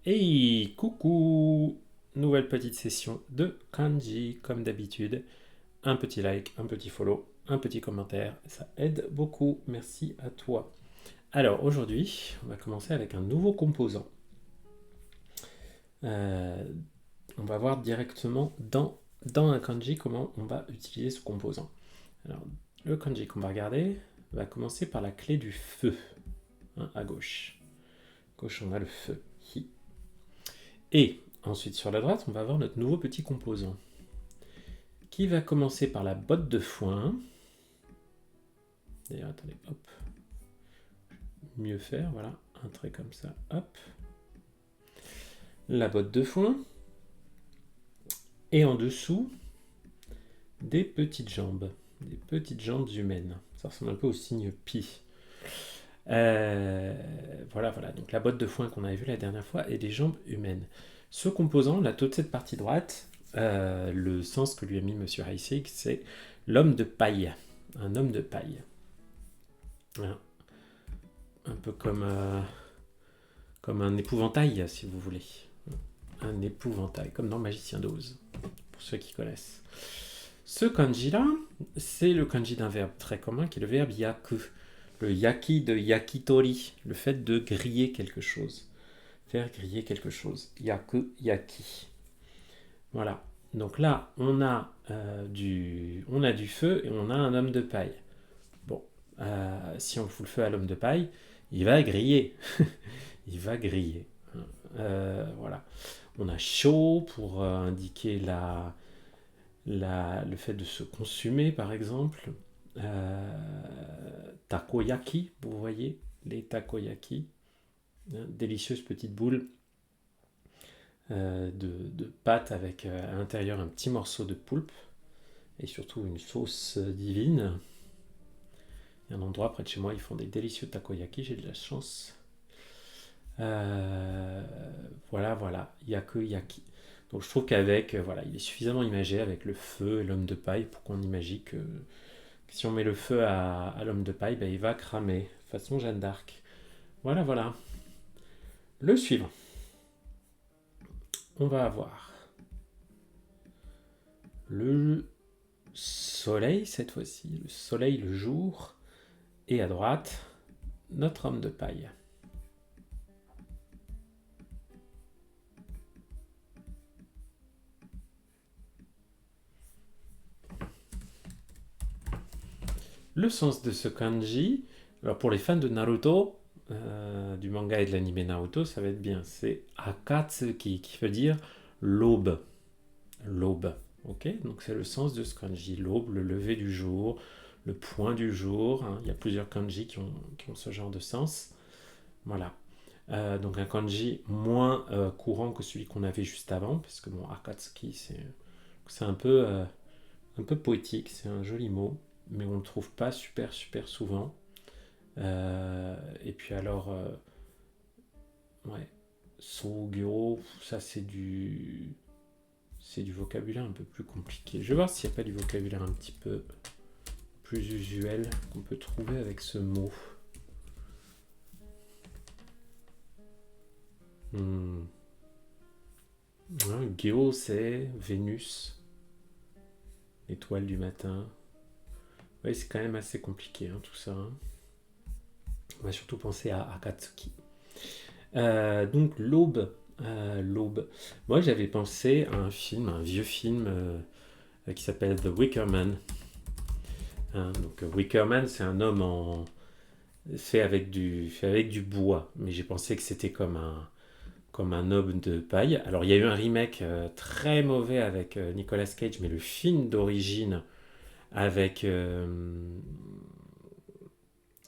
Hey, coucou! Nouvelle petite session de kanji, comme d'habitude. Un petit like, un petit follow, un petit commentaire, ça aide beaucoup. Merci à toi. Alors aujourd'hui, on va commencer avec un nouveau composant. Euh, on va voir directement dans un kanji comment on va utiliser ce composant. Alors, le kanji qu'on va regarder va commencer par la clé du feu, hein, à gauche. À gauche, on a le feu. Hi. Et ensuite, sur la droite, on va avoir notre nouveau petit composant qui va commencer par la botte de foin. D'ailleurs, attendez, hop, mieux faire, voilà, un trait comme ça, hop. La botte de foin. Et en dessous, des petites jambes humaines. Ça ressemble un peu au signe pi. Voilà, donc la botte de foin qu'on avait vue la dernière fois et des jambes humaines. Ce composant, là, toute cette partie droite, le sens que lui a mis Monsieur Heissig, c'est l'homme de paille. Un homme de paille. Voilà. Un peu comme un épouvantail, si vous voulez. Un épouvantail, comme dans Magicien d'Oz, pour ceux qui connaissent. Ce kanji-là, c'est le kanji d'un verbe très commun, qui est le verbe yaku. Le yaki de yakitori, le fait de griller quelque chose. Faire griller quelque chose. Yaku, yaki. Voilà. Donc là, on a du feu et on a un homme de paille. Bon, si on fout le feu à l'homme de paille, il va griller. Il va griller. Voilà. On a chaud pour indiquer le fait de se consumer, par exemple. Takoyaki, vous voyez, les takoyaki. Délicieuses petites boules de pâte avec à l'intérieur un petit morceau de poulpe et surtout une sauce divine. Il y a un endroit près de chez moi, ils font des délicieux takoyaki, j'ai de la chance. Voilà, yaku yaki. Donc je trouve qu'avec, voilà, il est suffisamment imagé avec le feu et l'homme de paille pour qu'on imagine que si on met le feu à l'homme de paille, ben, il va cramer, façon Jeanne d'Arc. Voilà. Le suivant. On va avoir le soleil cette fois-ci, le soleil le jour, et à droite, notre homme de paille. Le sens de ce kanji, alors pour les fans de Naruto, du manga et de l'anime Naruto, ça va être bien. C'est Akatsuki, qui veut dire l'aube. L'aube. Ok. Donc c'est le sens de ce kanji. L'aube, le lever du jour, le point du jour. Hein. Il y a plusieurs kanji qui ont ce genre de sens. Voilà. Donc un kanji moins courant que celui qu'on avait juste avant, parce que bon, Akatsuki, c'est un peu poétique, c'est un joli mot, mais on ne le trouve pas super souvent. Et puis alors, ouais, Sogyo, ça c'est du vocabulaire un peu plus compliqué. Je vais voir s'il n'y a pas du vocabulaire un petit peu plus usuel qu'on peut trouver avec ce mot. Gyo, c'est Vénus, l'étoile du matin. Oui, c'est quand même assez compliqué, hein, tout ça. Hein. On va surtout penser à Akatsuki. Donc l'aube. L'aube. Moi, j'avais pensé à un vieux film qui s'appelle The Wicker Man. Hein, donc Wicker Man, c'est un homme fait avec du bois, mais j'ai pensé que c'était comme un homme de paille. Alors il y a eu un remake très mauvais avec Nicolas Cage, mais le film d'origine avec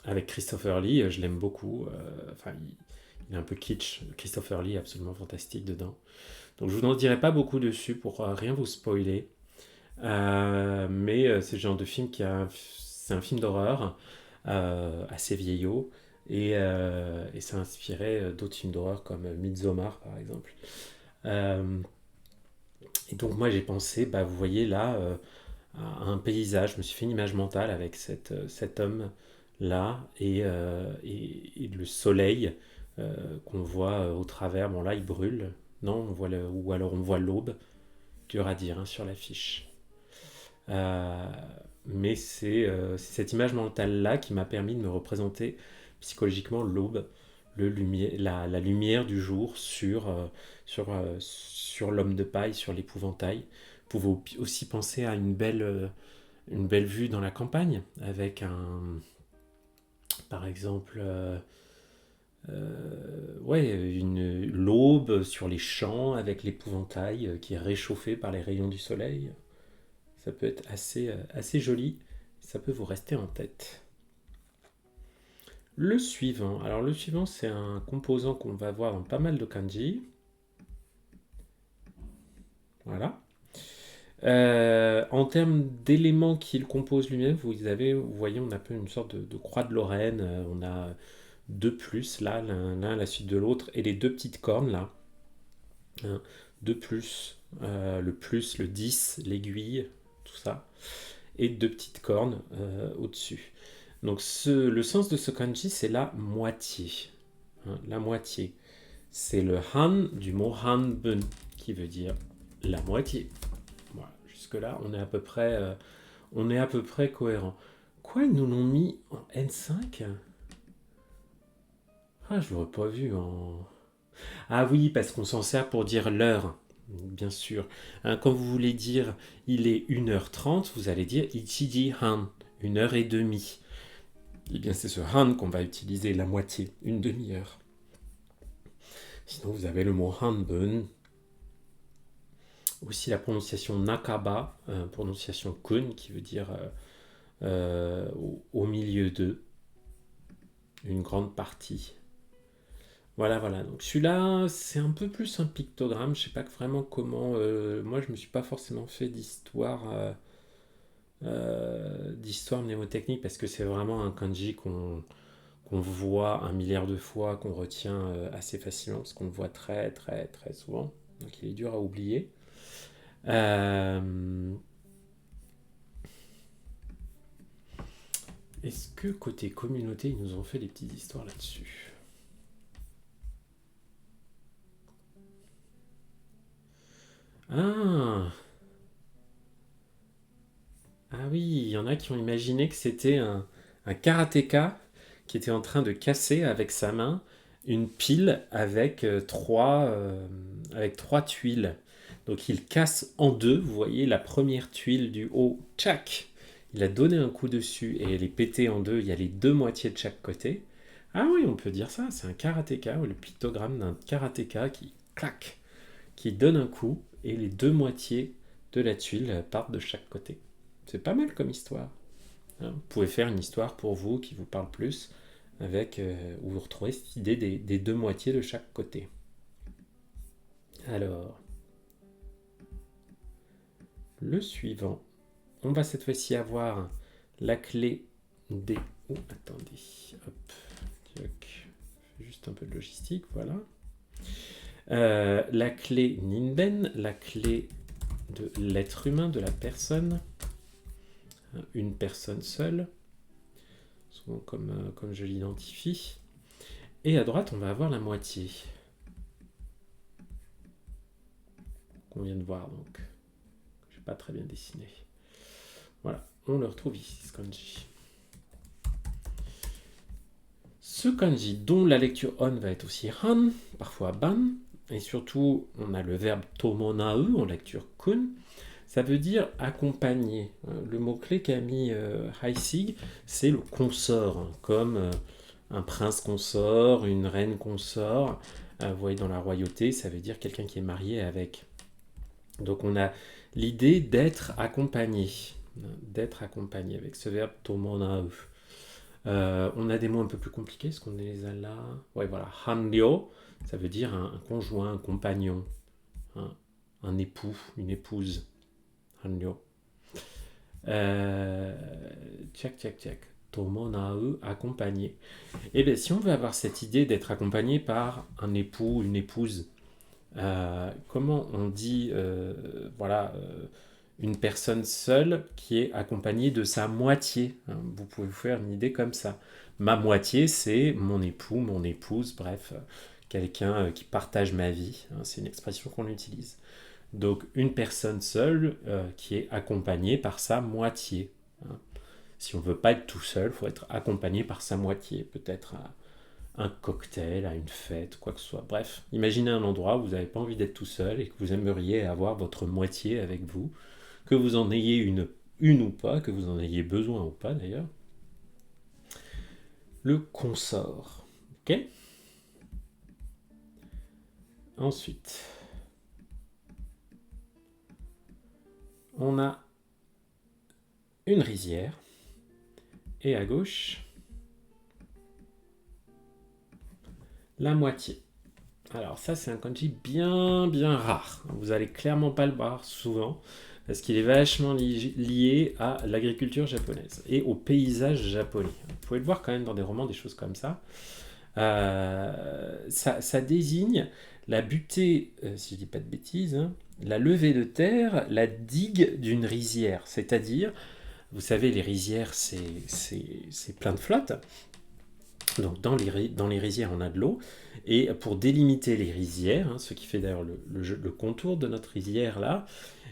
avec Christopher Lee, je l'aime beaucoup. Enfin, il est un peu kitsch. Christopher Lee est absolument fantastique dedans. Donc je vous n'en dirai pas beaucoup dessus pour rien vous spoiler. Mais c'est le genre de film c'est un film d'horreur assez vieillot et ça a inspiré d'autres films d'horreur comme Midsommar par exemple. Euh, et donc moi j'ai pensé, bah, vous voyez là, à un paysage, je me suis fait une image mentale avec cet homme là et le soleil qu'on voit au travers. Bon là, il brûle. Non, ou alors on voit l'aube. Dur à dire hein, sur l'affiche. Euh, mais c'est cette image mentale-là qui m'a permis de me représenter psychologiquement l'aube, la lumière du jour sur l'homme de paille, sur l'épouvantail. Vous pouvez aussi penser à une belle vue dans la campagne, avec par exemple, ouais, l'aube sur les champs, avec l'épouvantail qui est réchauffé par les rayons du soleil. Ça peut être assez joli, ça peut vous rester en tête. Le suivant, alors le suivant c'est un composant qu'on va voir dans pas mal de kanji. Voilà. En termes d'éléments qui le composent lui-même, vous voyez, on a un peu une sorte de croix de Lorraine. On a deux plus là, l'un à la suite de l'autre, et les deux petites cornes là. Hein, deux plus, le 10, l'aiguille, tout ça, et deux petites cornes au-dessus. Donc le sens de ce kanji, c'est la moitié. Hein, la moitié. C'est le han du mot hanbun, qui veut dire la moitié. Voilà, jusque-là, on est à peu près cohérent. Quoi, ils nous l'ont mis en N5? Ah, je l'aurais pas vu en... Ah oui, parce qu'on s'en sert pour dire l'heure, bien sûr. Hein, quand vous voulez dire il est 1h30, vous allez dire ichiji han, 1h30. Eh bien, c'est ce han qu'on va utiliser, la moitié, une demi-heure. Sinon, vous avez le mot hanbun. Aussi la prononciation nakaba, prononciation kun, qui veut dire au milieu de, une grande partie. Voilà, voilà. Donc celui-là, c'est un peu plus un pictogramme. Je sais pas vraiment comment. Moi, je me suis pas forcément fait d'histoire mnémotechnique parce que c'est vraiment un kanji qu'on voit un milliard de fois, qu'on retient assez facilement parce qu'on le voit très, très, très souvent. Donc il est dur à oublier. Est-ce que côté communauté, ils nous ont fait des petites histoires là-dessus? Ah, ah oui, il y en a qui ont imaginé que c'était un karatéka qui était en train de casser avec sa main une pile avec trois tuiles. Donc il casse en deux, vous voyez la première tuile du haut, tchac, il a donné un coup dessus et elle est pétée en deux, il y a les deux moitiés de chaque côté. Ah oui, on peut dire ça, c'est un karatéka, ou le pictogramme d'un karatéka qui clac, qui donne un coup et les deux moitiés de la tuile partent de chaque côté. C'est pas mal comme histoire. Hein. Vous pouvez faire une histoire pour vous qui vous parle plus, où vous retrouvez cette idée des deux moitiés de chaque côté. Alors, le suivant. On va cette fois-ci avoir la clé des... Oh, attendez. Hop. Juste un peu de logistique, voilà. La clé Ninben, la clé de l'être humain, de la personne. Une personne seule, souvent comme je l'identifie. Et à droite, on va avoir la moitié. Qu'on vient de voir, donc. Je n'ai pas très bien dessiné. Voilà, on le retrouve ici, ce kanji. Ce kanji, dont la lecture on va être aussi han, parfois ban, et surtout, on a le verbe tomonau en lecture kun. Ça veut dire accompagner. Le mot-clé qu'a mis Heissig, c'est le consort, hein, comme un prince consort, une reine consort. Vous voyez, dans la royauté, ça veut dire quelqu'un qui est marié avec. Donc on a l'idée d'être accompagné avec ce verbe tomonau. On a des mots un peu plus compliqués, est-ce qu'on les a là? Ouais, voilà, hanryo, ça veut dire un conjoint, un compagnon, un époux, une épouse. Hanryo. Tchac. Tomonau, accompagné. Et bien, si on veut avoir cette idée d'être accompagné par un époux, une épouse, comment on dit, une personne seule qui est accompagnée de sa moitié, hein, vous pouvez vous faire une idée comme ça. Ma moitié, c'est mon époux, mon épouse, bref, quelqu'un qui partage ma vie. Hein, c'est une expression qu'on utilise. Donc une personne seule qui est accompagnée par sa moitié. Hein. Si on ne veut pas être tout seul, il faut être accompagné par sa moitié. Peut-être à un cocktail, à une fête, quoi que ce soit. Bref, imaginez un endroit où vous n'avez pas envie d'être tout seul et que vous aimeriez avoir votre moitié avec vous, que vous en ayez une ou pas, que vous en ayez besoin ou pas d'ailleurs. Le consort. Ok. Ensuite, on a une rizière et à gauche, la moitié. Alors ça, c'est un kanji bien rare. Vous allez clairement pas le voir souvent parce qu'il est vachement lié à l'agriculture japonaise et au paysage japonais. Vous pouvez le voir quand même dans des romans, des choses comme ça. Ça désigne la butée, si je dis pas de bêtises, hein, la levée de terre, la digue d'une rizière. C'est-à-dire, vous savez, les rizières, c'est plein de flotte. Donc dans les rizières, on a de l'eau. Et pour délimiter les rizières, hein, ce qui fait d'ailleurs le contour de notre rizière là,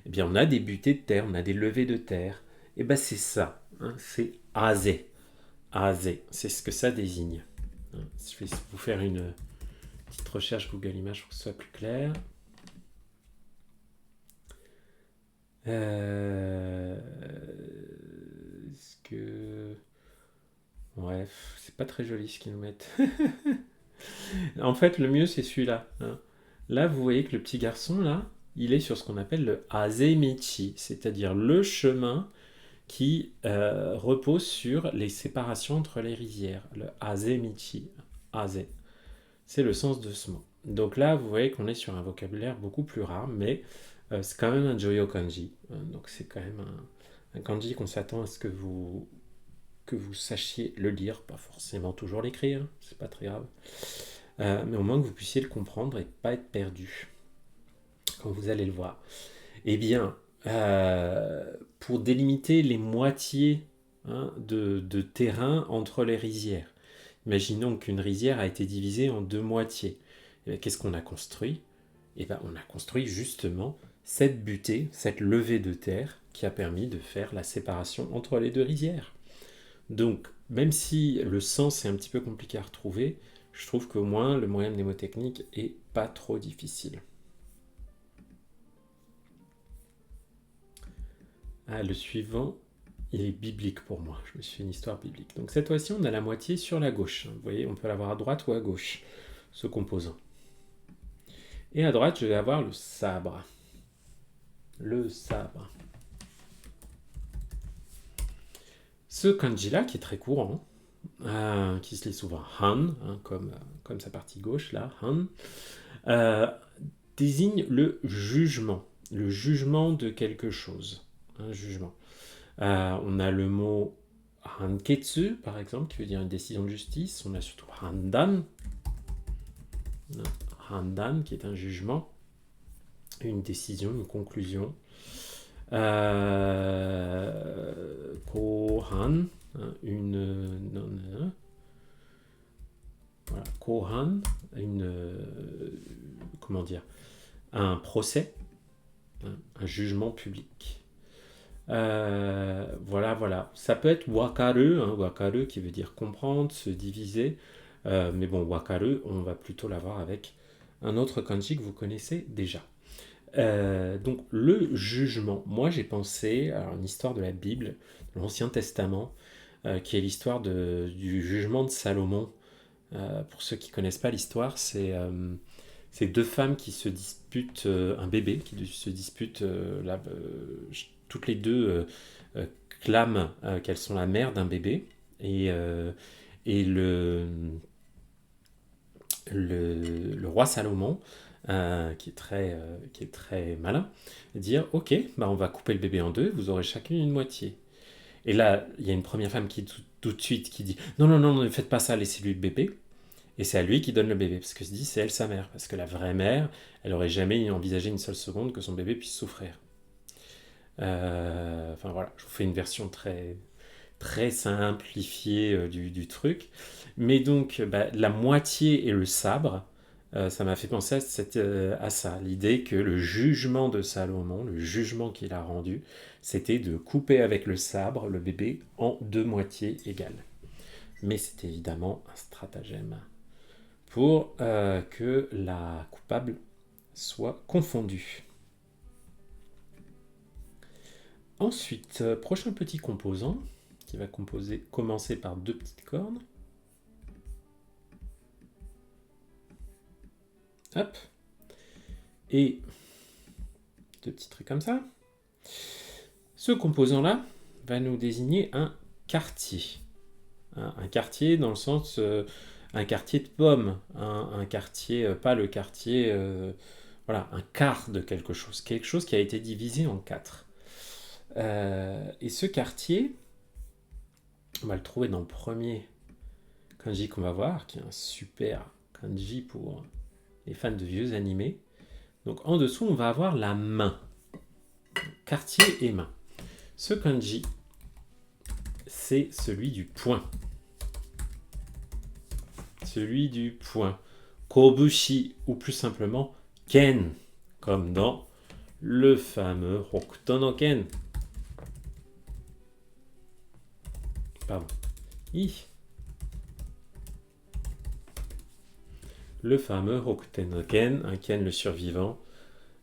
eh bien on a des butées de terre, on a des levées de terre. Et bien c'est ça, hein, c'est aze. Aze, c'est ce que ça désigne. Hein, je vais vous faire une petite recherche Google Images pour que ce soit plus clair. Est-ce que... Bref, c'est pas très joli ce qu'ils nous mettent. En fait, le mieux, c'est celui-là. Hein. Là, vous voyez que le petit garçon, là, il est sur ce qu'on appelle le Azemichi, c'est-à-dire le chemin qui repose sur les séparations entre les rizières. Le Azemichi. Aze. C'est le sens de ce mot. Donc là, vous voyez qu'on est sur un vocabulaire beaucoup plus rare, mais c'est quand même un Joyo kanji. Donc c'est quand même un kanji qu'on s'attend à ce que vous sachiez le lire, pas forcément toujours l'écrire, c'est pas très grave. Mais au moins que vous puissiez le comprendre et pas être perdu quand vous allez le voir. Eh bien, pour délimiter les moitiés hein, de terrain entre les rizières, imaginons qu'une rizière a été divisée en deux moitiés. Qu'est-ce qu'on a construit? Eh bien, on a construit justement cette butée, cette levée de terre qui a permis de faire la séparation entre les deux rizières. Donc, même si le sens est un petit peu compliqué à retrouver, je trouve qu'au moins le moyen mnémotechnique est pas trop difficile. Ah, le suivant, il est biblique pour moi. Je me suis fait une histoire biblique. Donc cette fois-ci, on a la moitié sur la gauche. Vous voyez, on peut l'avoir à droite ou à gauche, ce composant. Et à droite, je vais avoir le sabre. Le sabre. Ce kanji-là, qui est très courant, qui se lit souvent Han, hein, comme sa partie gauche, là, Han, désigne le jugement de quelque chose. Un jugement. On a le mot hanketsu, par exemple, qui veut dire une décision de justice. On a surtout handan, qui est un jugement, une décision, une conclusion. Kohan, voilà, kohan, comment dire, un procès, un jugement public. Voilà. Ça peut être wakaru, wakaru qui veut dire comprendre, se diviser. Mais bon, wakaru, on va plutôt l'avoir avec un autre kanji que vous connaissez déjà. Donc le jugement, moi j'ai pensé à une histoire de la Bible, de l'Ancien Testament, qui est l'histoire du jugement de Salomon. Pour ceux qui ne connaissent pas l'histoire, c'est deux femmes qui se disputent un bébé, qui se disputent toutes les deux clament qu'elles sont la mère d'un bébé, et le roi Salomon, qui est très malin, dire ok, bah on va couper le bébé en deux, vous aurez chacune une moitié. Et là, il y a une première femme qui tout de suite qui dit non, ne faites pas ça, laissez-lui le bébé. Et c'est à lui qui donne le bébé, parce que se dit c'est elle sa mère, parce que la vraie mère, elle aurait jamais envisagé une seule seconde que son bébé puisse souffrir. Enfin voilà, je vous fais une version très très simplifié du truc. Mais donc, la moitié et le sabre, ça m'a fait penser à ça. L'idée que le jugement de Salomon, le jugement qu'il a rendu, c'était de couper avec le sabre le bébé en deux moitiés égales. Mais c'est évidemment un stratagème pour que la coupable soit confondue. Ensuite, prochain petit composant qui va commencer par deux petites cornes. Hop. Et deux petits trucs comme ça. Ce composant-là va nous désigner un quartier. Un quartier dans le sens un quartier de pommes, un quartier, pas le quartier, voilà, un quart de quelque chose qui a été divisé en quatre. Et ce quartier, on va le trouver dans le premier kanji qu'on va voir, qui est un super kanji pour les fans de vieux animés. Donc en dessous, on va avoir la main. Quartier et main. Ce kanji, c'est celui du poing. Celui du poing. Kobushi, ou plus simplement ken, comme dans le fameux Hokuto no Ken. Pardon. Le fameux Hokuto no Ken, un Ken le survivant,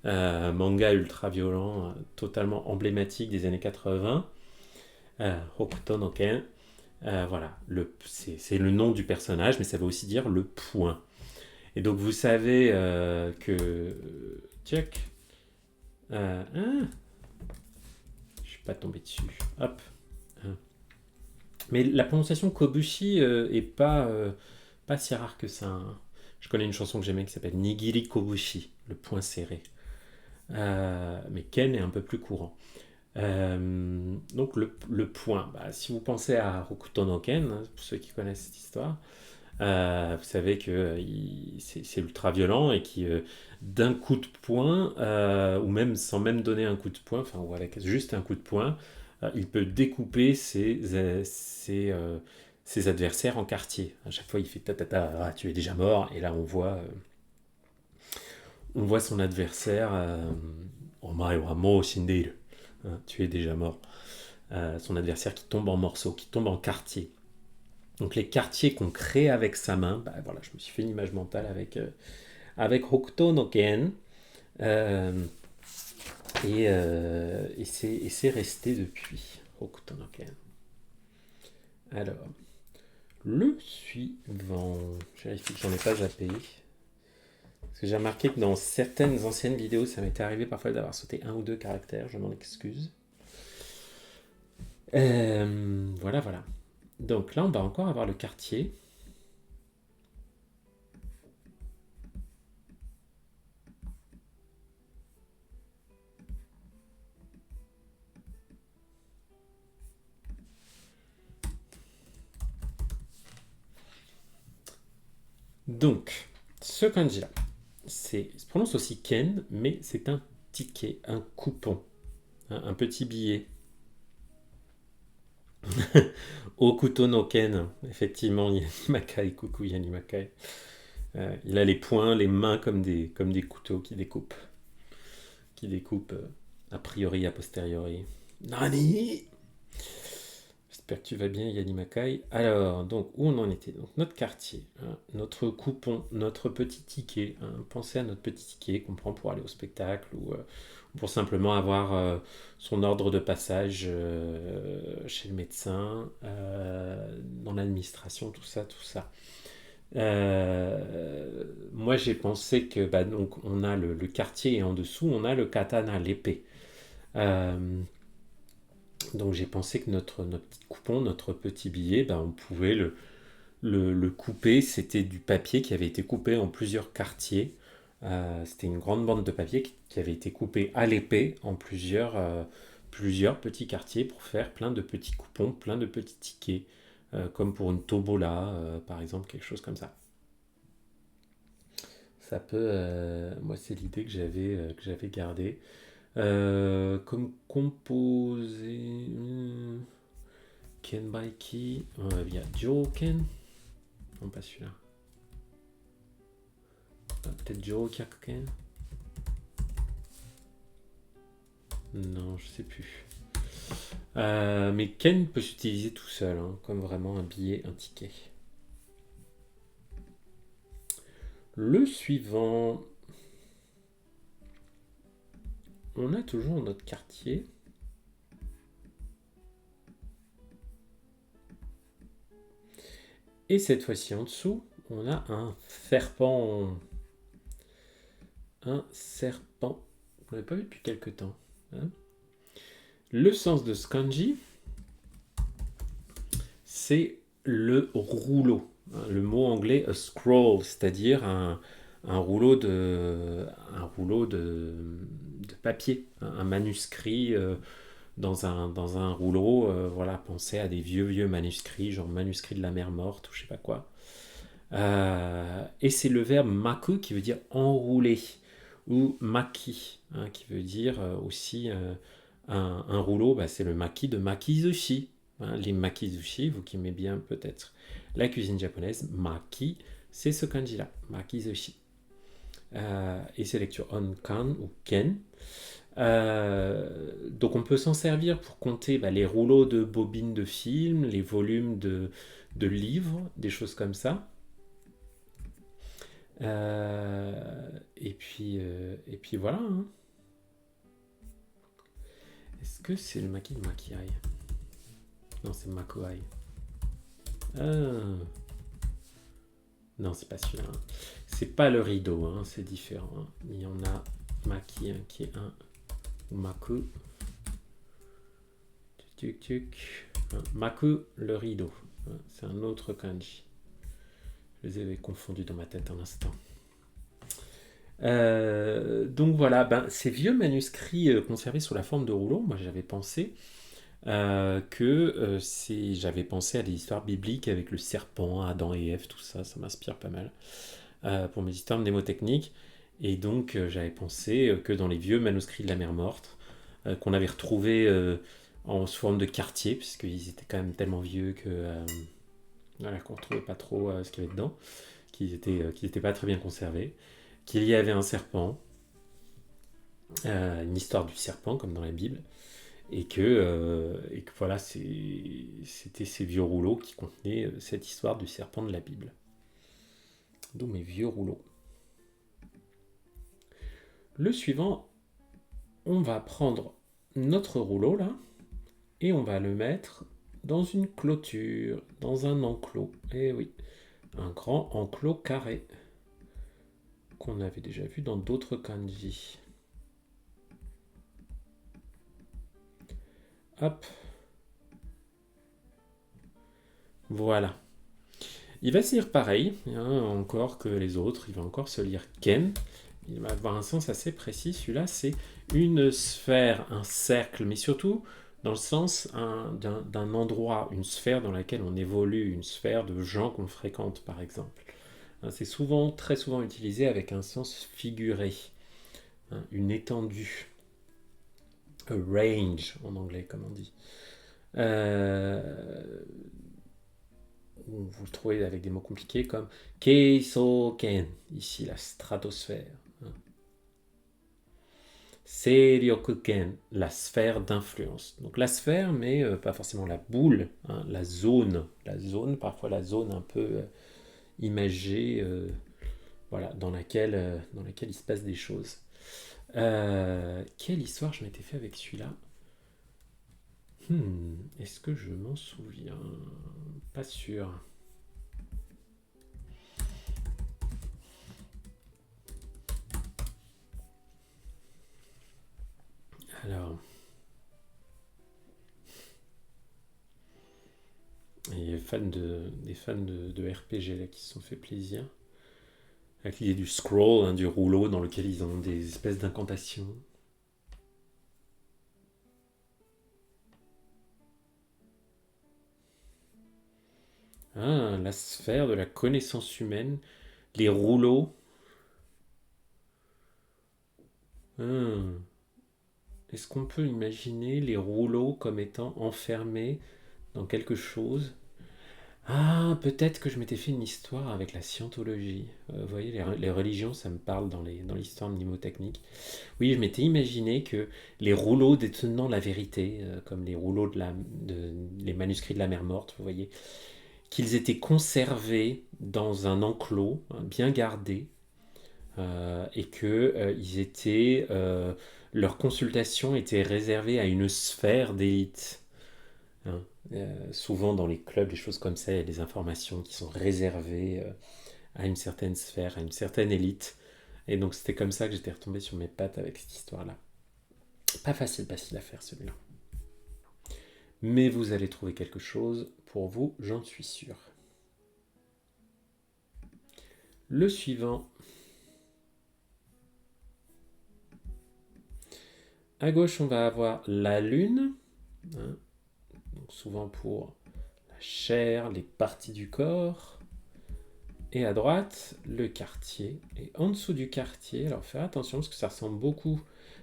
manga ultra violent, totalement emblématique des années 80. Hokuto no Ken, voilà, c'est le nom du personnage, mais ça veut aussi dire le poing. Et donc vous savez que... Check. Je suis pas tombé dessus. Hop. Mais la prononciation Kobushi est pas si rare que ça. Hein. Je connais une chanson que j'aimais qui s'appelle Nigiri Kobushi, le poing serré. Mais Ken est un peu plus courant. Donc le poing, si vous pensez à Hokuto no Ken, hein, pour ceux qui connaissent cette histoire, vous savez que c'est ultra violent et qui d'un coup de poing, ou même sans même donner un coup de poing, enfin ou avec juste un coup de poing, il peut découper ses adversaires en quartiers. À chaque fois, il fait ta, tu es déjà mort, et là on voit son adversaire, Omae wa mou shindeiru, tu es déjà mort. Son adversaire qui tombe en morceaux, qui tombe en quartiers. Donc les quartiers qu'on crée avec sa main, voilà, je me suis fait une image mentale avec Hokuto no Ken. Et c'est resté depuis Hokuto no Ken. Alors, le suivant, je vérifie que j'en ai pas zappé. Parce que j'ai remarqué que dans certaines anciennes vidéos, ça m'était arrivé parfois d'avoir sauté un ou deux caractères, je m'en excuse. Voilà. Donc là, on va encore avoir le quartier. Donc, ce kanji-là, se prononce aussi Ken, mais c'est un ticket, un coupon, un petit billet. Okuto no Ken, effectivement, Yanimakai, coucou Yanimakai. Il a les poings, les mains comme des couteaux qui découpent. A priori, a posteriori. Nani. J'espère que tu vas bien, Yanimakai. Alors, donc, où on en était? Donc, notre quartier, hein, notre coupon, notre petit ticket. Hein, pensez à notre petit ticket qu'on prend pour aller au spectacle ou pour simplement avoir son ordre de passage chez le médecin, dans l'administration, tout ça. Moi, j'ai pensé que donc, on a le quartier et en dessous, on a le katana, l'épée. Donc j'ai pensé que notre petit coupon, notre petit billet, on pouvait le couper. C'était du papier qui avait été coupé en plusieurs quartiers. C'était une grande bande de papier qui avait été coupée à l'épée en plusieurs petits quartiers pour faire plein de petits coupons, plein de petits tickets, comme pour une tombola, par exemple, quelque chose comme ça. Ça peut, moi c'est l'idée que j'avais gardée. Comme composé, Ken Baiki. Il y a Joe Ken. Non, pas celui-là. Peut-être Joe Ken. Non, je sais plus. Mais Ken peut s'utiliser tout seul, hein, comme vraiment un billet, un ticket. Le suivant. On a toujours notre quartier. Et cette fois-ci en dessous, on a un serpent. Un serpent. On l'avait pas vu depuis quelques temps. Hein. Le sens de ce kanji, c'est le rouleau. Le mot anglais a scroll, c'est-à-dire un rouleau de papier, un manuscrit dans un rouleau. Voilà, pensez à des vieux manuscrits, genre manuscrits de la mer morte ou je sais pas quoi. Et c'est le verbe maku qui veut dire enrouler, ou maki, hein, qui veut dire aussi un rouleau, bah, c'est le maki de makizushi. Hein, les makizushi, vous qui aimez bien peut-être la cuisine japonaise, maki, c'est ce kanji-là, makizushi. Et c'est lecture on-kan ou ken. Donc on peut s'en servir pour compter les rouleaux de bobines de films, les volumes de livres, des choses comme ça. Et puis voilà. Hein. Est-ce que c'est le maki de makiai? Non, c'est makuai. Non, c'est pas celui-là. Hein. C'est pas le rideau, hein, c'est différent. Hein. Il y en a maki hein, qui est un ou maku. Hein, maku, le rideau. Hein, c'est un autre kanji. Je les avais confondus dans ma tête un instant. Donc voilà, ces vieux manuscrits conservés sous la forme de rouleaux, moi j'avais pensé j'avais pensé à des histoires bibliques avec le serpent, Adam et Ève, tout ça, ça m'inspire pas mal pour mes histoires mnémotechniques. Et donc j'avais pensé que dans les vieux manuscrits de la mer morte, qu'on avait retrouvés en sous forme de quartier, puisqu'ils étaient quand même tellement vieux que voilà, qu'on ne retrouvait pas trop ce qu'il y avait dedans, qu'ils étaient pas très bien conservés, qu'il y avait un serpent, une histoire du serpent comme dans la Bible, et que voilà, c'était ces vieux rouleaux qui contenaient cette histoire du serpent de la Bible. D'où mes vieux rouleaux. Le suivant, on va prendre notre rouleau là, et on va le mettre dans une clôture, dans un enclos. Eh oui, un grand enclos carré qu'on avait déjà vu dans d'autres kanji. Hop. Voilà. Il va se lire pareil, hein, encore que les autres. Il va encore se lire Ken. Il va avoir un sens assez précis. Celui-là, c'est une sphère, un cercle, mais surtout dans le sens d'un endroit, une sphère dans laquelle on évolue, une sphère de gens qu'on fréquente, par exemple. Hein, c'est souvent, très souvent utilisé avec un sens figuré, hein, une étendue. A range en anglais, comme on dit. Vous le trouvez avec des mots compliqués comme Keisoken, ici la stratosphère. Hein. Seiryokuken, la sphère d'influence. Donc la sphère, mais pas forcément la boule, hein, la zone. La zone, parfois la zone un peu imagée, voilà, dans laquelle il se passe des choses. Quelle histoire je m'étais fait avec celui-là? Est-ce que je m'en souviens? Pas sûr. Alors. Il y a des fans de RPG là, qui se sont fait plaisir. Avec l'idée du scroll, hein, du rouleau dans lequel ils ont des espèces d'incantations. Ah, la sphère de la connaissance humaine, les rouleaux. Ah. Est-ce qu'on peut imaginer les rouleaux comme étant enfermés dans quelque chose. Ah, peut-être que je m'étais fait une histoire avec la scientologie. Vous voyez, les religions, ça me parle dans l'histoire mnémotechnique. Oui, je m'étais imaginé que les rouleaux détenant la vérité, comme les rouleaux les manuscrits de la mer morte, vous voyez, qu'ils étaient conservés dans un enclos, hein, bien gardé, et que leur consultation était réservée à une sphère d'élite. Hein. Souvent dans les clubs, des choses comme ça, il y a des informations qui sont réservées à une certaine sphère, à une certaine élite. Et donc c'était comme ça que j'étais retombé sur mes pattes avec cette histoire-là. Pas facile à faire celui-là. Mais vous allez trouver quelque chose pour vous, j'en suis sûr. Le suivant. À gauche, on va avoir la lune, hein, donc souvent pour la chair, les parties du corps. Et à droite, le quartier. Et en dessous du quartier, alors faites attention parce que ça ressemble beaucoup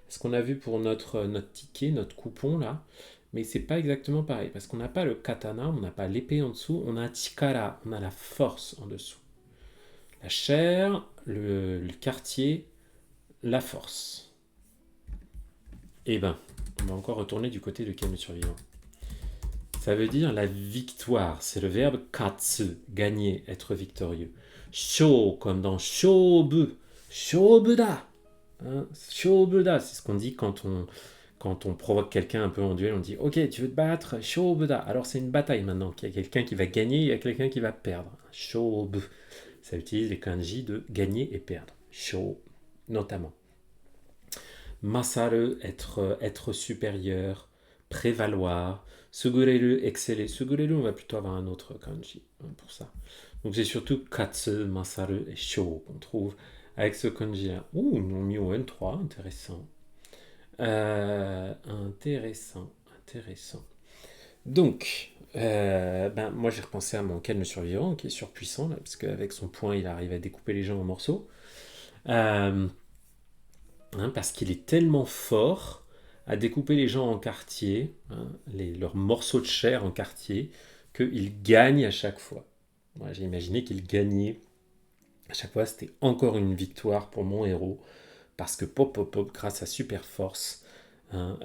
à ce qu'on a vu pour notre ticket, notre coupon là. Mais c'est pas exactement pareil parce qu'on n'a pas le katana, on n'a pas l'épée en dessous, on a un chikara, on a la force en dessous. La chair, le quartier, la force. Eh ben, on va encore retourner du côté de Ken le survivant. Ça veut dire la victoire. C'est le verbe katsu, gagner, être victorieux. Sho, comme dans shobu. Shobuda. Hein, shobuda, c'est ce qu'on dit quand on provoque quelqu'un un peu en duel. On dit ok, tu veux te battre, shobuda. Alors c'est une bataille maintenant. Il y a quelqu'un qui va gagner, il y a quelqu'un qui va perdre. Shobu. Ça utilise les kanji de gagner et perdre. Sho, notamment. Masaru, être supérieur, prévaloir. Sugureru, exceller. Sugureru, on va plutôt avoir un autre kanji pour ça. Donc c'est surtout katsu, masaru et sho qu'on trouve avec ce kanji-là. Ouh, ils l'ont mis au N3, intéressant. Intéressant. Donc, moi j'ai repensé à mon Ken le survivant qui est surpuissant, là, parce qu'avec son poing il arrive à découper les gens en morceaux. Parce qu'il est tellement fort à découper les gens en quartiers, hein, leurs morceaux de chair en quartiers, qu'il gagne à chaque fois. Moi, j'ai imaginé qu'il gagnait à chaque fois. C'était encore une victoire pour mon héros, parce que grâce à super force, hein,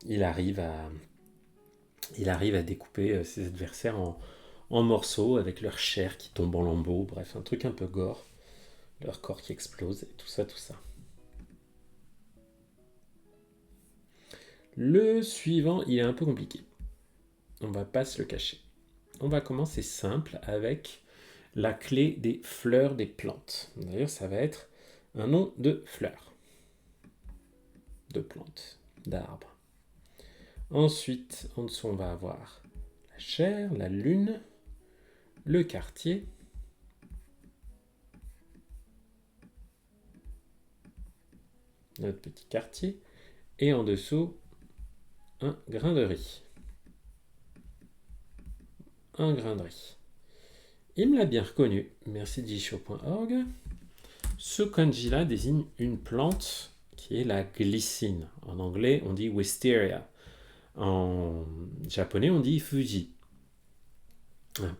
il arrive à découper ses adversaires en morceaux avec leur chair qui tombe en lambeaux. Bref, un truc un peu gore, leur corps qui explose et tout ça. Le suivant, il est un peu compliqué. On va pas se le cacher. On va commencer simple avec la clé des fleurs des plantes. D'ailleurs, ça va être un nom de fleurs, de plantes, d'arbres. Ensuite, en dessous, on va avoir la chair, la lune, le quartier, notre petit quartier, et en dessous, un grain de riz. Un grain de riz. Il me l'a bien reconnu. Merci jisho.org. Ce kanji-là désigne une plante qui est la glycine. En anglais, on dit wisteria. En japonais, on dit Fuji.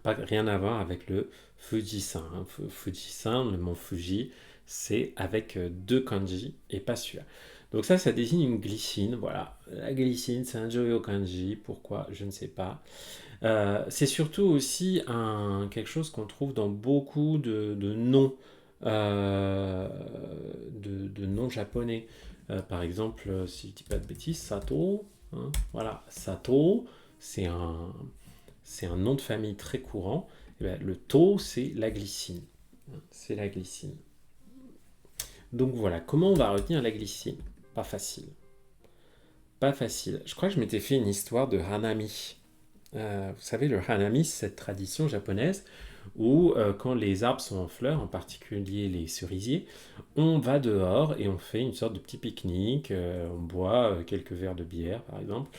Rien à voir avec le Fujisan. Fujisan, le mont Fuji, c'est avec deux kanji et pas celui-là. Donc ça désigne une glycine. Voilà, la glycine, c'est un joyo kanji. Pourquoi? Je ne sais pas. C'est surtout aussi quelque chose qu'on trouve dans beaucoup de noms, de noms japonais. Par exemple, si je ne dis pas de bêtises, Sato. Hein, voilà, Sato, c'est un nom de famille très courant. Et bien, le to, c'est la glycine. C'est la glycine. Donc voilà, comment on va retenir la glycine? Pas facile. Pas facile. Je crois que je m'étais fait une histoire de Hanami. Vous savez, le Hanami, c'est cette tradition japonaise où quand les arbres sont en fleurs, en particulier les cerisiers, on va dehors et on fait une sorte de petit pique-nique, on boit quelques verres de bière par exemple,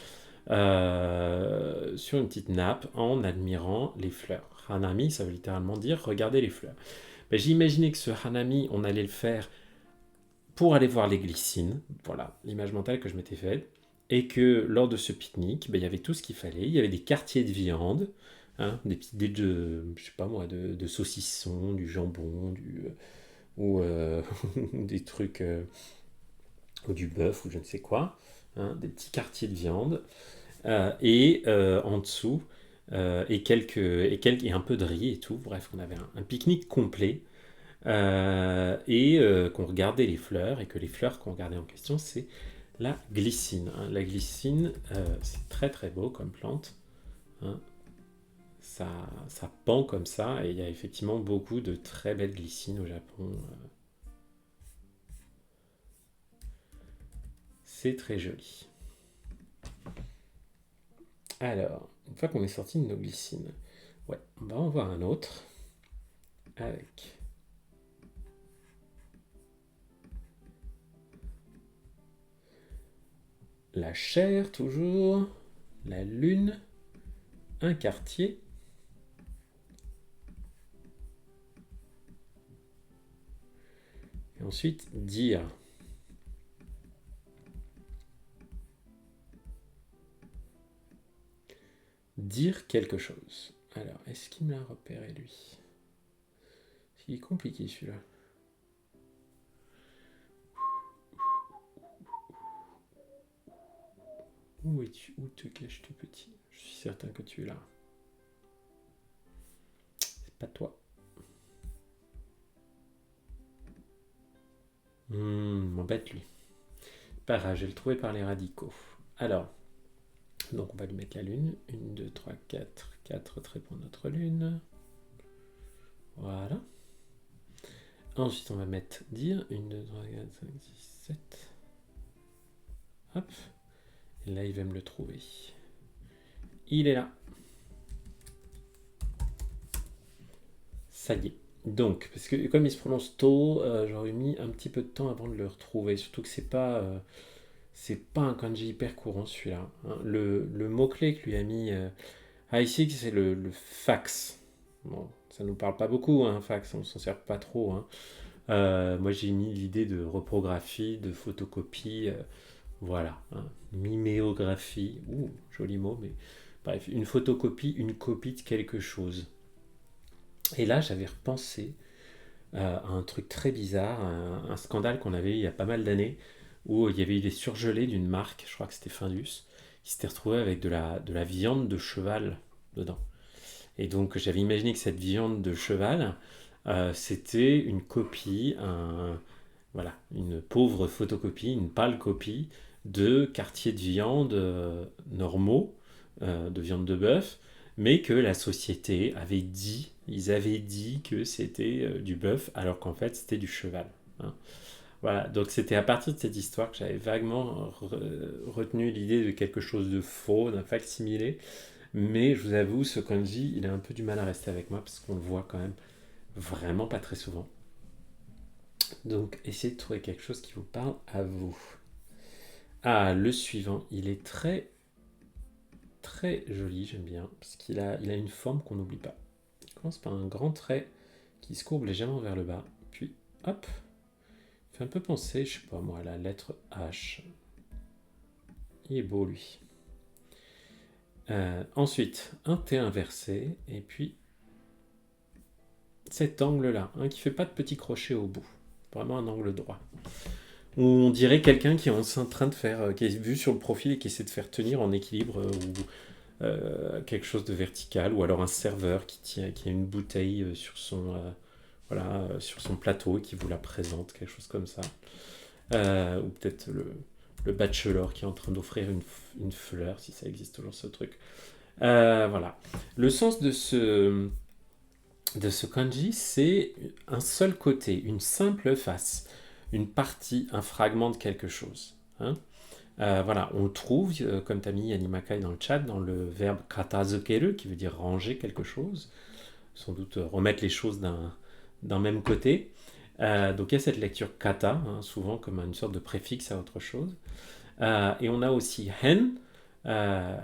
sur une petite nappe en admirant les fleurs. Hanami, ça veut littéralement dire regarder les fleurs. Ben, j'ai imaginé que ce Hanami, on allait le faire pour aller voir les glycines, voilà l'image mentale que je m'étais faite, Et que lors de ce pique-nique, il y avait tout ce qu'il fallait. Il y avait des quartiers de viande, hein, des petites dés de, je sais pas moi, de saucisson, du jambon, ou des trucs, ou du bœuf, ou je ne sais quoi, hein, des petits quartiers de viande. Et en dessous, et un peu de riz et tout. Bref, on avait un pique-nique complet. Qu'on regardait les fleurs, et que les fleurs qu'on regardait en question, c'est la glycine, hein. La glycine, c'est très très beau comme plante, hein. Ça pend comme ça, et il y a effectivement beaucoup de très belles glycines au Japon. C'est très joli. Alors, une fois qu'on est sorti de nos glycines, ouais, on va en voir un autre avec la chair toujours, la lune, un quartier, et ensuite dire. Dire quelque chose. Alors, est-ce qu'il me l'a repéré lui? Il est compliqué celui-là. Où es-tu? Où te caches-tu, petit? Je suis certain que tu es là. C'est pas toi. M'embête lui. Pas grave, je vais le trouver par les radicaux. Alors, donc on va lui mettre la lune. 1, 2, 3, 4. 4 traits pour notre lune. Voilà. Ensuite, on va mettre dire. 1, 2, 3, 4, 5, 6, 7. Hop. Et là, il va me le trouver. Il est là. Ça y est. Donc, parce que comme il se prononce tôt, j'aurais mis un petit peu de temps avant de le retrouver. Surtout que c'est pas un kanji hyper courant celui-là, hein. Le mot-clé que lui a mis Haïsik, c'est le fax. Bon, ça nous parle pas beaucoup, hein, fax, on s'en sert pas trop, hein. Moi, j'ai mis l'idée de reprographie, de photocopie, voilà, hein. Miméographie, joli mot, mais bref, une photocopie, une copie de quelque chose. Et là, j'avais repensé à un truc très bizarre, un scandale qu'on avait eu il y a pas mal d'années, où il y avait eu des surgelés d'une marque, je crois que c'était Findus, qui s'était retrouvé avec de la viande de cheval dedans. Et donc j'avais imaginé que cette viande de cheval, c'était une copie, voilà, une pauvre photocopie, une pâle copie de quartiers de viande normaux, de viande de bœuf, mais que la société avait dit, ils avaient dit que c'était du bœuf, alors qu'en fait c'était du cheval, hein. Voilà, donc c'était à partir de cette histoire que j'avais vaguement retenu l'idée de quelque chose de faux, d'un facsimilé, mais je vous avoue, ce kanji, il a un peu du mal à rester avec moi, parce qu'on le voit quand même vraiment pas très souvent. Donc essayez de trouver quelque chose qui vous parle à vous. Ah, le suivant, il est très très joli, j'aime bien, parce qu'il a une forme qu'on n'oublie pas. Il commence par un grand trait qui se courbe légèrement vers le bas, puis hop, il fait un peu penser, je sais pas moi, à la lettre H. Il est beau lui. Ensuite, un T inversé, et puis cet angle-là, hein, qui fait pas de petit crochet au bout, vraiment un angle droit. On dirait quelqu'un qui est en train de faire, qui est vu sur le profil et qui essaie de faire tenir en équilibre ou quelque chose de vertical, ou alors un serveur qui a une bouteille sur son plateau et qui vous la présente, quelque chose comme ça. Ou peut-être le bachelor qui est en train d'offrir une fleur, si ça existe toujours ce truc. Voilà. Le sens de ce kanji, c'est un seul côté, une simple face, une partie, un fragment de quelque chose, hein. Voilà, on le trouve, comme tu as mis Animakai dans le chat, dans le verbe katazukeru, qui veut dire ranger quelque chose, sans doute remettre les choses d'un même côté. Donc il y a cette lecture kata, hein, souvent comme une sorte de préfixe à autre chose. Et on a aussi euh,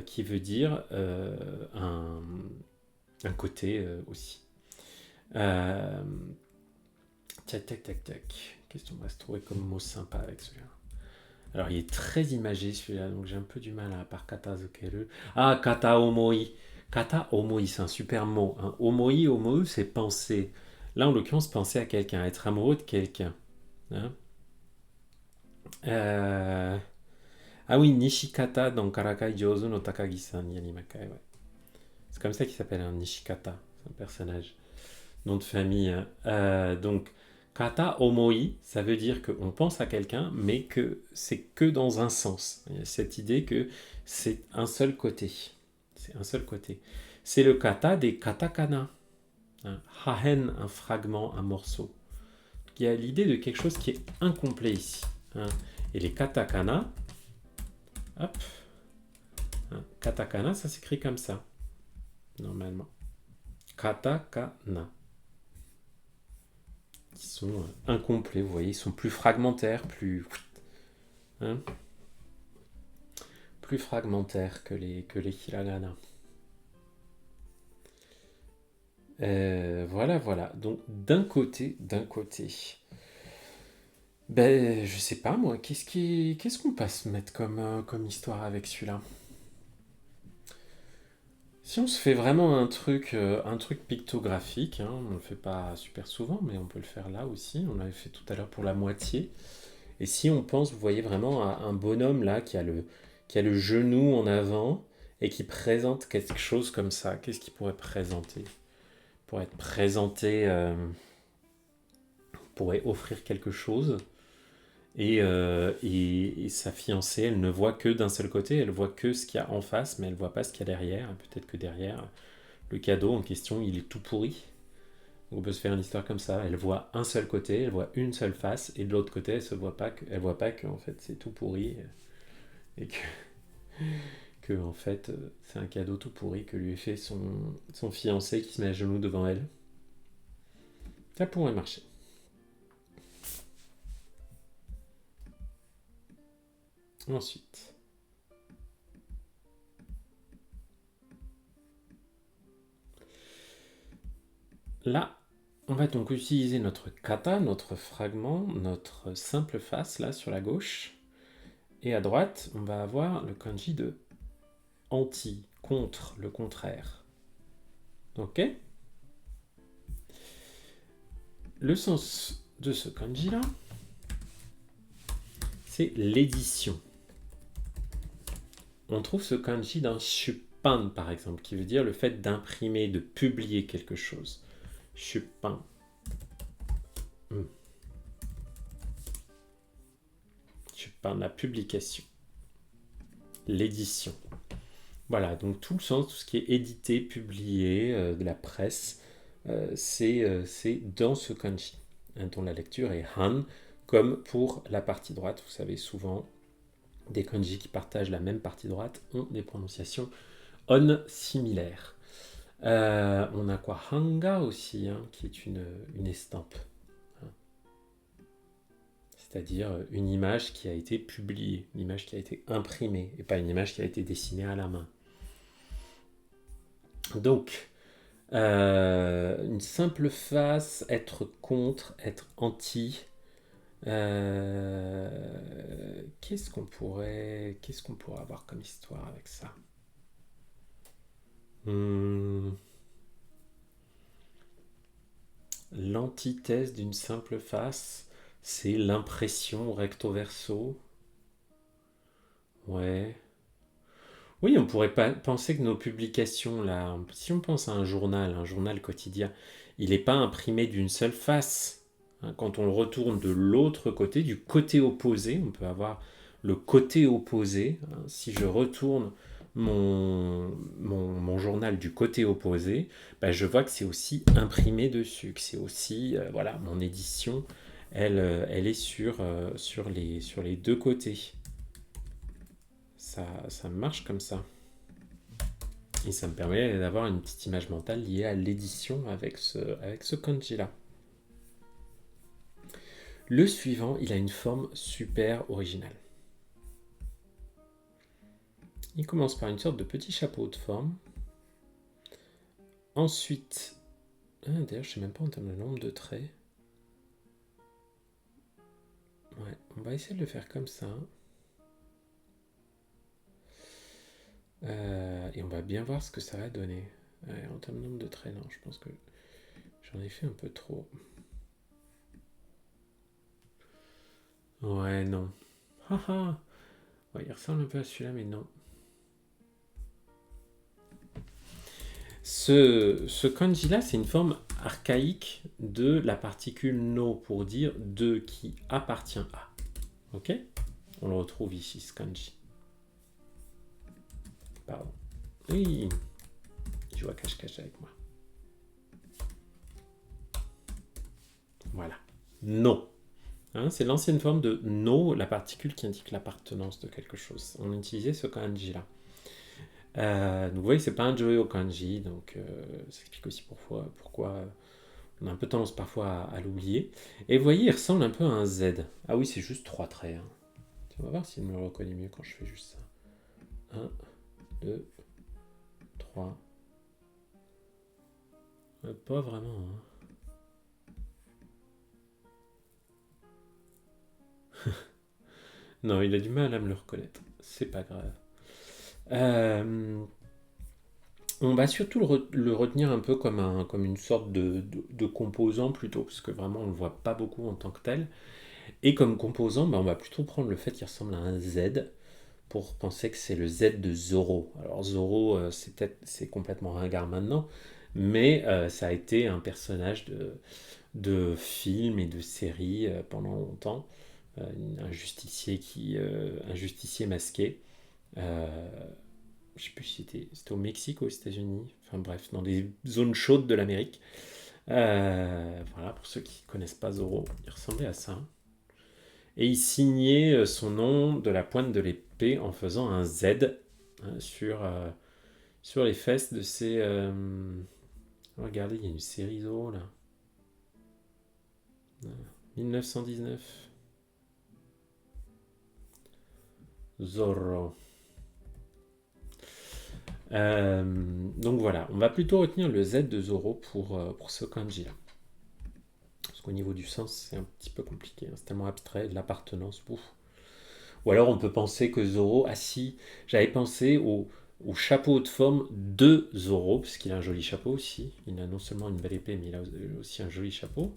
qui veut dire un côté aussi. Tac, tac, tac, tac. Qu'est-ce qu'on va se trouver comme mot sympa avec celui-là? Alors, il est très imagé celui-là, donc j'ai un peu du mal à part kata zukeru. Ah, kata omoi. Kata omoi, c'est un super mot. Hein. Omoi, omou, c'est penser. Là, en l'occurrence, penser à quelqu'un, être amoureux de quelqu'un. Hein. Euh, Ah oui, Nishikata dans Karakai Jozu no Takagi-san Yanimakai. Ouais. C'est comme ça qu'il s'appelle, un Nishikata, c'est un personnage. Nom de famille. Hein. Donc, kata omoi, ça veut dire qu'on pense à quelqu'un, mais que c'est que dans un sens. Il y a cette idée que c'est un seul côté. C'est un seul côté. C'est le kata des katakana. Hein. Hahen, un fragment, un morceau. Il y a l'idée de quelque chose qui est incomplet ici. Hein. Et les katakana, hop, hein, katakana, ça s'écrit comme ça, normalement. Katakana. Qui sont incomplets, vous voyez, ils sont plus fragmentaires, hein, plus fragmentaires que les hiragana. Voilà, voilà. Donc d'un côté, ben je sais pas moi, qu'est-ce qu'on peut se mettre comme histoire avec celui-là? Si on se fait vraiment un truc pictographique, hein, on le fait pas super souvent, mais on peut le faire là aussi. On l'avait fait tout à l'heure pour la moitié. Et si on pense, vous voyez vraiment à un bonhomme là qui a le genou en avant et qui présente quelque chose comme ça, qu'est-ce qu'il pourrait présenter? Pour être présenté, pourrait offrir quelque chose. Et sa fiancée, elle ne voit que d'un seul côté, elle voit que ce qu'il y a en face, mais elle ne voit pas ce qu'il y a derrière. Peut-être que derrière, le cadeau en question, il est tout pourri. On peut se faire une histoire comme ça. Elle voit un seul côté, elle voit une seule face, et de l'autre côté, elle voit pas que en fait c'est tout pourri et que en fait c'est un cadeau tout pourri que lui fait son fiancé qui se met à genoux devant elle. Ça pourrait marcher. Ensuite, là, on va donc utiliser notre kata, notre fragment, notre simple face là sur la gauche. Et à droite, on va avoir le kanji de anti, contre, le contraire. Ok? Le sens de ce kanji là, c'est l'édition. On trouve ce kanji dans shupan par exemple, qui veut dire le fait d'imprimer, de publier quelque chose. Shupan. Shupan, la publication. L'édition. Voilà, donc tout le sens, tout ce qui est édité, publié, de la presse, c'est dans ce kanji, hein, dont la lecture est han, comme pour la partie droite. Vous savez, souvent, des kanji qui partagent la même partie droite ont des prononciations on similaires. On a quoi? Hanga aussi, hein, qui est une estampe. Hein. C'est-à-dire une image qui a été publiée, une image qui a été imprimée, et pas une image qui a été dessinée à la main. Donc, une simple face, être contre, être anti. Qu'est-ce qu'on pourrait avoir comme histoire avec ça? L'antithèse d'une simple face, c'est l'impression recto verso. Ouais. Oui, on pourrait pas penser que nos publications, là, si on pense à un journal quotidien, il n'est pas imprimé d'une seule face. Hein. Quand on le retourne de l'autre côté, du côté opposé, on peut avoir le côté opposé. Hein. Si je retourne mon journal du côté opposé, bah, je vois que c'est aussi imprimé dessus, que c'est aussi, voilà, mon édition, elle est sur les deux côtés. Ça marche comme ça. Et ça me permet d'avoir une petite image mentale liée à l'édition avec ce kanji-là. Le suivant, il a une forme super originale. Il commence par une sorte de petit chapeau de forme. Ensuite, d'ailleurs, je ne sais même pas en termes de nombre de traits. Ouais, on va essayer de le faire comme ça. bien voir ce que ça va donner. Ouais, en termes de nombre de traits, non, je pense que j'en ai fait un peu trop. Ouais, non. Haha. Ouais, il ressemble un peu à celui-là, mais non. Ce kanji-là, c'est une forme archaïque de la particule no pour dire de qui appartient à. Ok? On le retrouve ici, ce kanji. Pardon. Oui, il joue à cache-cache avec moi. Voilà. No. Hein, c'est l'ancienne forme de no, la particule qui indique l'appartenance de quelque chose. On utilisait ce kanji-là. Donc vous voyez, c'est pas un Joyo kanji, donc ça explique aussi pourquoi on a un peu tendance parfois à l'oublier. Et vous voyez, il ressemble un peu à un Z. Ah oui, c'est juste 3 traits. Hein. On va voir s'il me le reconnaît mieux quand je fais juste ça. 1, 2, 3. Pas vraiment. Hein. Non, il a du mal à me le reconnaître. C'est pas grave. On va surtout le retenir un peu comme une sorte de composant plutôt, parce que vraiment on ne le voit pas beaucoup en tant que tel. Et comme composant, on va plutôt prendre le fait qu'il ressemble à un Z pour penser que c'est le Z de Zoro. Alors Zoro, c'est complètement ringard maintenant, mais ça a été un personnage de films et de séries pendant longtemps. Un un justicier masqué. Euh, je sais plus si c'était au Mexique ou aux États-Unis. Enfin bref, dans des zones chaudes de l'Amérique. Voilà, pour ceux qui ne connaissent pas Zoro, il ressemblait à ça. Et il signait son nom de la pointe de l'épée en faisant un Z hein, sur les fesses de ses. Regardez, il y a une série Zoro là. 1919. Zorro. Donc voilà, on va plutôt retenir le Z de Zoro pour ce kanji là. Parce qu'au niveau du sens, c'est un petit peu compliqué. Hein. C'est tellement abstrait, de l'appartenance. Ouf. Ou alors on peut penser que Zoro, ah si, j'avais pensé au chapeau de forme de Zoro, parce qu'il a un joli chapeau aussi. Il a non seulement une belle épée, mais il a aussi un joli chapeau.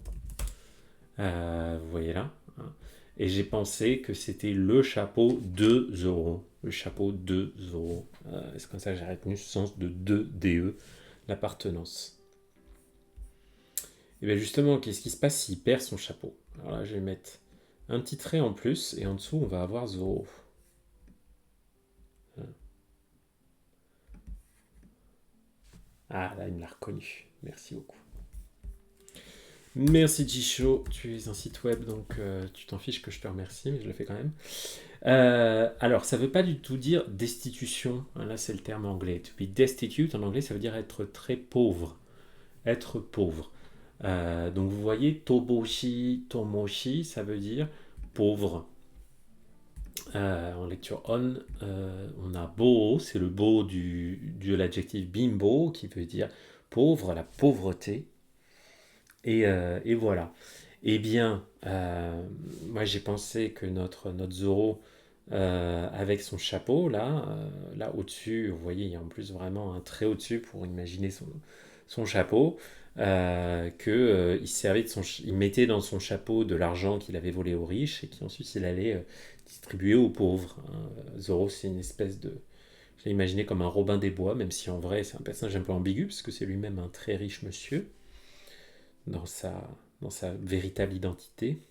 Vous voyez là. Hein. Et j'ai pensé que c'était le chapeau de Zoro. Le chapeau de Zoro. C'est comme ça que j'ai retenu ce sens de DE, l'appartenance. Et bien justement, qu'est-ce qui se passe s'il perd son chapeau? Alors là, je vais mettre un petit trait en plus, et en dessous, on va avoir Zoro. Ah là, il me l'a reconnu. Merci beaucoup. Merci Jisho, tu es un site web, donc tu t'en fiches que je te remercie, mais je le fais quand même. Alors, ça ne veut pas du tout dire destitution. Hein, là, c'est le terme anglais. To be destitute, en anglais, ça veut dire être très pauvre. Être pauvre. Donc, vous voyez, toboshi, tomoshi, ça veut dire pauvre. En lecture on, on a bo, c'est le bo de l'adjectif bimbo, qui veut dire pauvre, la pauvreté. Et voilà. Eh bien, moi j'ai pensé que notre Zoro, avec son chapeau, là au-dessus, vous voyez, il y a en plus vraiment un trait au-dessus pour imaginer son chapeau, il servait il mettait dans son chapeau de l'argent qu'il avait volé aux riches et qui ensuite il allait distribuer aux pauvres. Hein. Zoro, c'est une espèce de. Je l'ai imaginé comme un Robin des Bois, même si en vrai c'est un personnage un peu ambigu, parce que c'est lui-même un très riche monsieur dans sa véritable identité.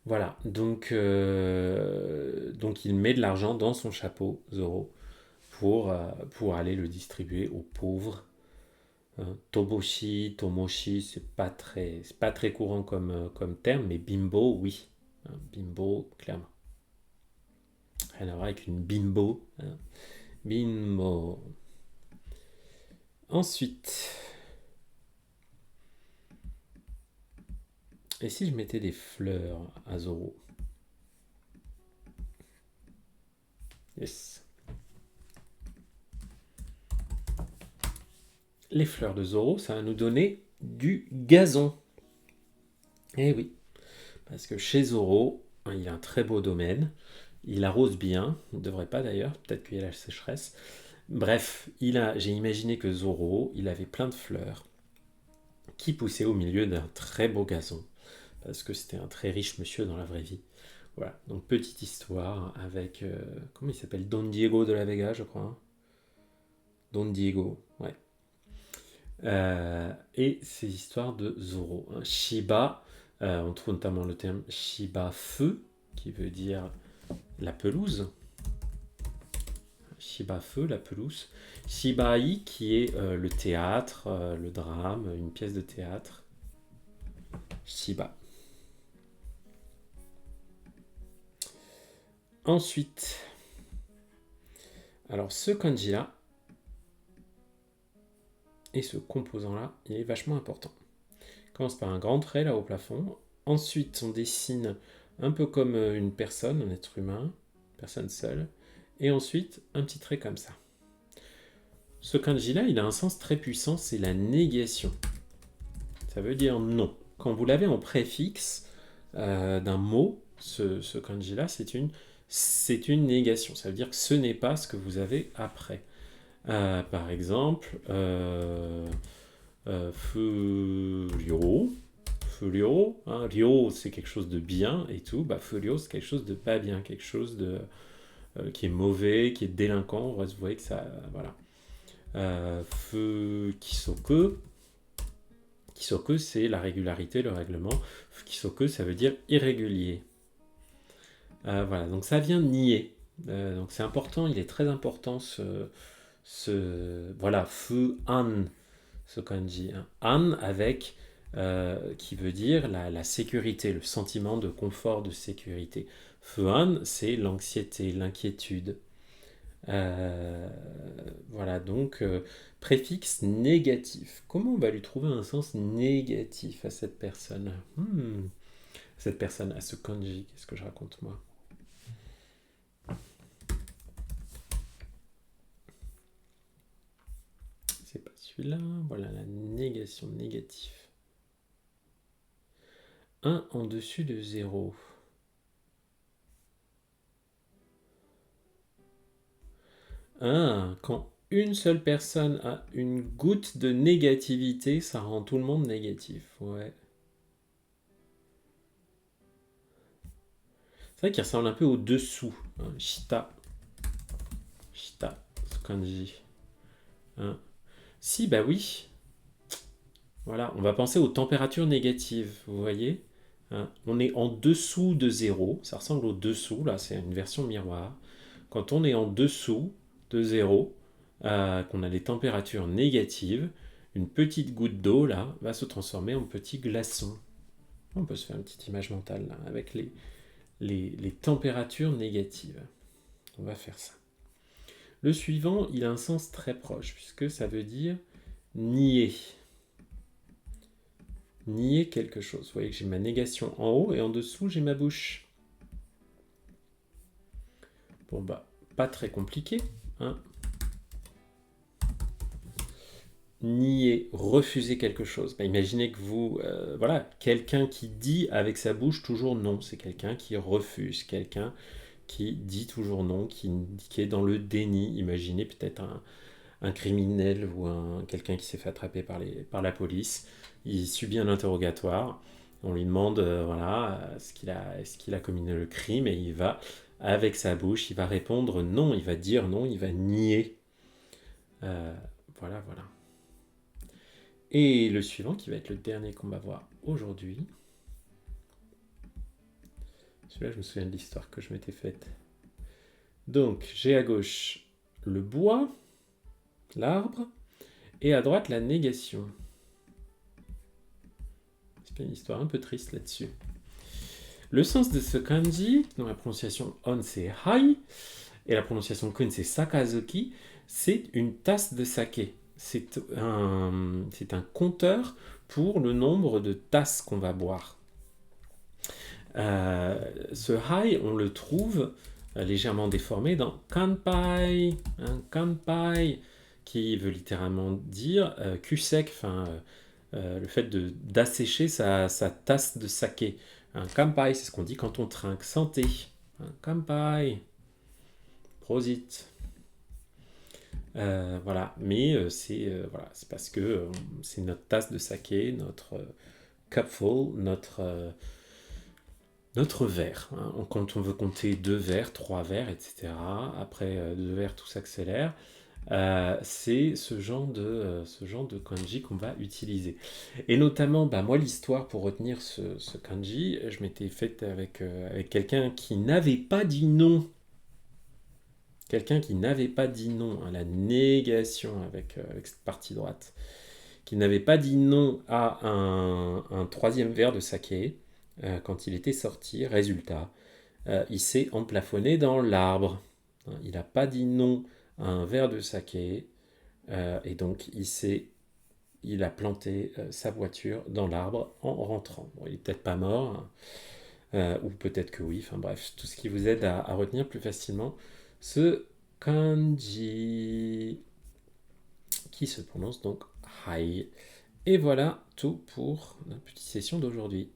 Voilà, donc il met de l'argent dans son chapeau, Zoro, pour aller le distribuer aux pauvres. Toboshi, Tomoshi, c'est pas très courant comme terme, mais bimbo, oui. Bimbo, clairement. Rien à voir avec une bimbo. Hein. Bimbo. Ensuite, et si je mettais des fleurs à Zoro? Yes. Les fleurs de Zoro, ça va nous donner du gazon. Eh oui, parce que chez Zoro, il y a un très beau domaine. Il arrose bien, il ne devrait pas d'ailleurs, peut-être qu'il y a la sécheresse. Bref, j'ai imaginé que Zoro, il avait plein de fleurs qui poussaient au milieu d'un très beau gazon, parce que c'était un très riche monsieur dans la vraie vie. Voilà, donc petite histoire avec, comment il s'appelle? Don Diego de la Vega, je crois, hein. Don Diego, ouais. Et ces histoires de Zoro, hein. Shiba, on trouve notamment le terme Shiba Feu, qui veut dire la pelouse. Shiba Feu, la pelouse. Shibai, qui est le théâtre, le drame, une pièce de théâtre. Shiba. Ensuite, alors ce kanji-là et ce composant-là, il est vachement important. On commence par un grand trait là au plafond. Ensuite, on dessine un peu comme une personne, un être humain, personne seule. Et ensuite, un petit trait comme ça. Ce kanji-là, il a un sens très puissant, c'est la négation. Ça veut dire non. Quand vous l'avez en préfixe d'un mot, ce kanji-là, c'est une négation. Ça veut dire que ce n'est pas ce que vous avez après. Par exemple, Furio. Furio, hein, Ryo c'est quelque chose de bien et tout, bah Furio c'est quelque chose de pas bien, quelque chose de qui est mauvais, qui est délinquant. Vous voyez que ça, voilà. Feu Kisoku, Kisoku c'est la régularité, le règlement. Kisoku ça veut dire irrégulier. Voilà, donc ça vient nier. Donc c'est important, il est très important voilà, Fu An, ce kanji. Hein. An avec qui veut dire la sécurité, le sentiment de confort, de sécurité. Fu An, c'est l'anxiété, l'inquiétude. Voilà, donc préfixe négatif. Comment on va lui trouver un sens négatif à cette personne? Cette personne, à ce kanji, qu'est-ce que je raconte moi? C'est pas celui-là. Voilà la négation, négatif. 1 en dessus de 0. Quand une seule personne a une goutte de négativité, ça rend tout le monde négatif. Ouais. C'est vrai qu'il ressemble un peu au dessous. Hein. Shita. Shita, ce kanji. Hein. Si, bah oui. Voilà, on va penser aux températures négatives, vous voyez. Hein. On est en dessous de 0, ça ressemble au dessous, là c'est une version miroir. Quand on est en dessous de 0, qu'on a des températures négatives, une petite goutte d'eau là va se transformer en petit glaçon. On peut se faire une petite image mentale là, avec les températures négatives. On va faire ça. Le suivant, il a un sens très proche, puisque ça veut dire nier. Nier quelque chose. Vous voyez que j'ai ma négation en haut et en dessous, j'ai ma bouche. Bon, bah, pas très compliqué. Hein. Nier, refuser quelque chose. Bah, imaginez que vous, voilà, quelqu'un qui dit avec sa bouche toujours non, c'est quelqu'un qui refuse, quelqu'un qui dit toujours non, qui est dans le déni. Imaginez peut-être un criminel ou quelqu'un qui s'est fait attraper par la police. Il subit un interrogatoire. On lui demande, voilà, est-ce qu'il a commis le crime, et il va, avec sa bouche, il va répondre non, il va dire non, il va nier. Voilà, voilà. Et le suivant, qui va être le dernier qu'on va voir aujourd'hui. Celui-là, je me souviens de l'histoire que je m'étais faite. Donc, j'ai à gauche le bois, l'arbre, et à droite la négation. C'est une histoire un peu triste là-dessus. Le sens de ce kanji, dans la prononciation on c'est hai, et la prononciation kun c'est sakazuki, c'est une tasse de saké. C'est un compteur pour le nombre de tasses qu'on va boire. Ce hai, on le trouve légèrement déformé dans kanpai, hein, kanpai, qui veut littéralement dire cul sec, le fait d'assécher sa tasse de saké. Un kanpai, c'est ce qu'on dit quand on trinque. Santé. Un kanpai. Prosit. Voilà, mais voilà, c'est parce que c'est notre tasse de saké, notre cupful, notre verre, hein. Quand on veut compter 2 verres, 3 verres, etc., après 2 verres, tout s'accélère. C'est ce genre de kanji qu'on va utiliser. Et notamment, bah, moi, l'histoire pour retenir ce kanji, je m'étais faite avec quelqu'un qui n'avait pas dit non. Quelqu'un qui n'avait pas dit non à la négation avec cette partie droite. Qui n'avait pas dit non à un troisième verre de saké quand il était sorti. Résultat, il s'est emplafonné dans l'arbre. Il n'a pas dit non à un verre de saké et donc il a planté sa voiture dans l'arbre en rentrant. Bon, il est peut-être pas mort, hein, ou peut-être que oui. Enfin bref, tout ce qui vous aide à retenir plus facilement ce kanji qui se prononce donc hai. Et voilà tout pour notre petite session d'aujourd'hui.